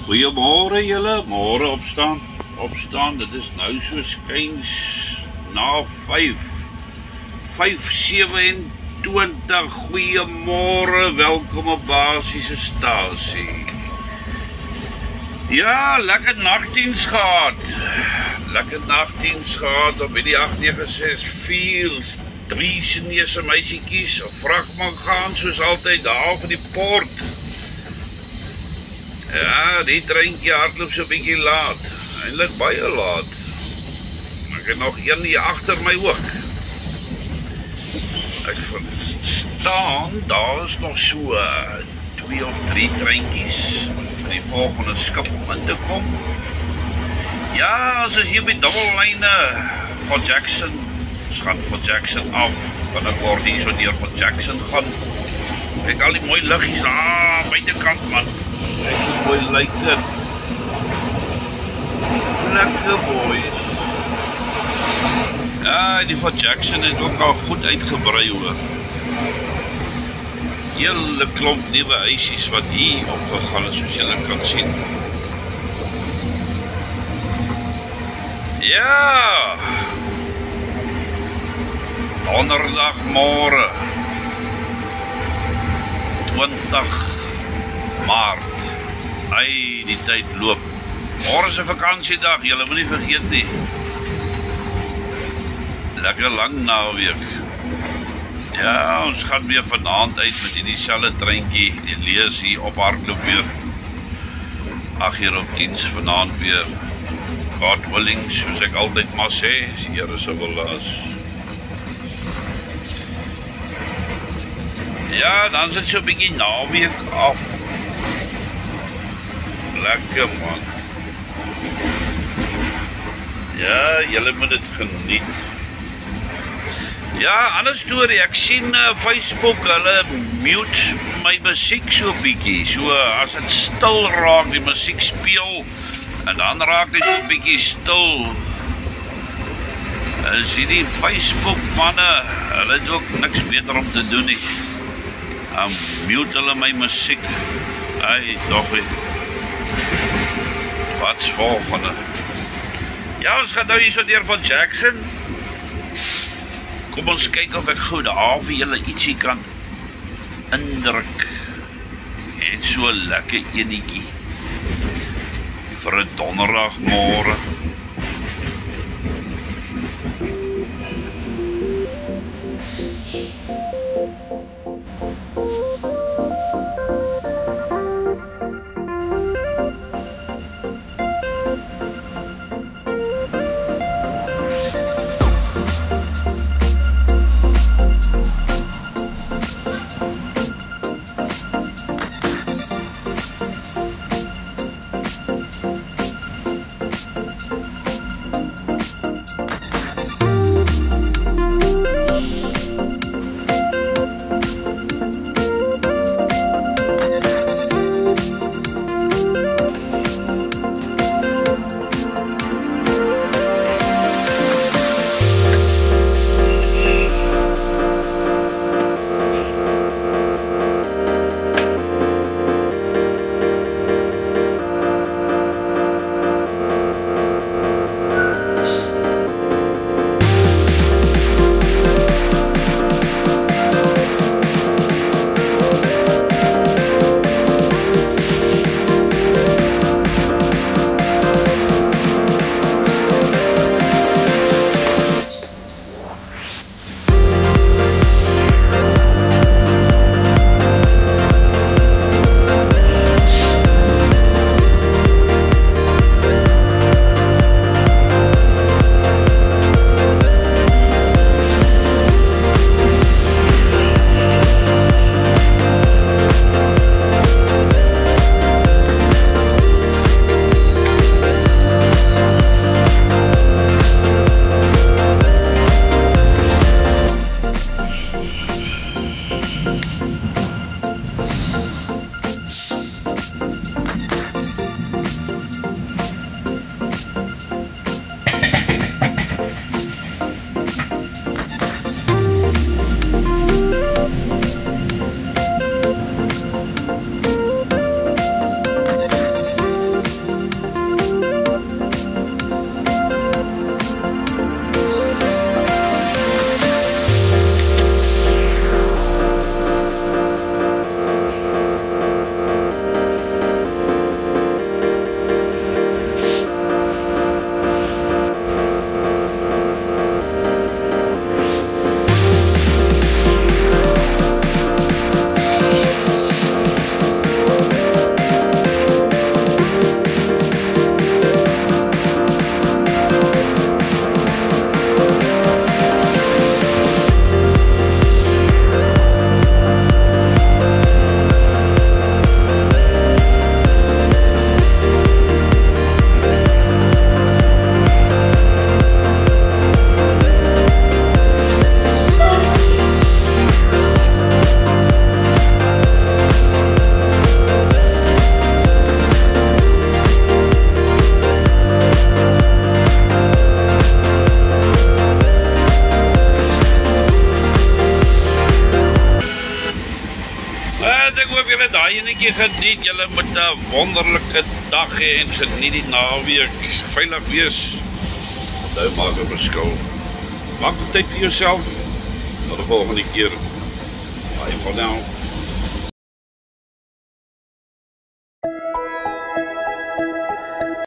Goeiemôre julle, môre opstaan. Opstaan, dit is nou so skuins na 5:27. Goeiemôre, welkom op Basiese Stasie. Ja, lekker nagdiens gehad. Op die 896 3 Chinese meisiekies, 'n vragman gaan soos altyd daar van die poort. Ja, die treintjie hardloop so 'n bietjie laat. Eintlik baie laat. Ek het nog een hier agter my ook. Ek verstaan, daar is nog so 2 of 3 treintjies vir die volgende skip om in te kom. Ja, as is hier by dubbellyne van Jackson. Ons gaan van Jackson af. Van ek word hier so deur van Jackson gaan. Kyk al die mooi liggies buitekant man. Kyk hoe mooi lyk dit. Lekker boys. Ja, die van Jackson het ook al goed uitgebrei hoor. Hele klomp nuwe huisies wat hier opgegaan het soos julle kan sien. Ja. Donderdagmôre 20 Maart. Ai, die tyd loop. Môre is 'n vakansiedag, julle moenie vergeet nie. Lekker lang naweek. Ja, ons gaan weer vanaand uit met dieselfde treintjie, die lees hier op hardloop weer. 8:00 op diens vanaand weer. God willing, soos ek altyd maar sê, as die Here se wil is. Ja, dan sit so 'n bietjie naweek af. Lekker man. Ja, julle moet dit geniet. Ja, ander storie, ek sien Facebook, hulle mute my musiek so bietjie. So as dit stil raak, die musiek speel en dan raak dit so bietjie stil. As hierdie Facebook manne, hulle het ook niks beter om te doen nie. Dan mute hulle my musiek. Ai, doggie. Wat's volgende? Ja, ons gaan nou hier so deur van Jackson. Kom ons kyk of ek gou daar vir julle ietsie kan indruk. Het so lekker enetjie vir 'n donderdagmôre. baie netjie geniet. Julle moet 'n wonderlike dag hê en geniet die naweek. Veilig wees. Onthou, maak 'n verskil. Maak tyd vir jouself. Tot die volgende keer. Bye for now.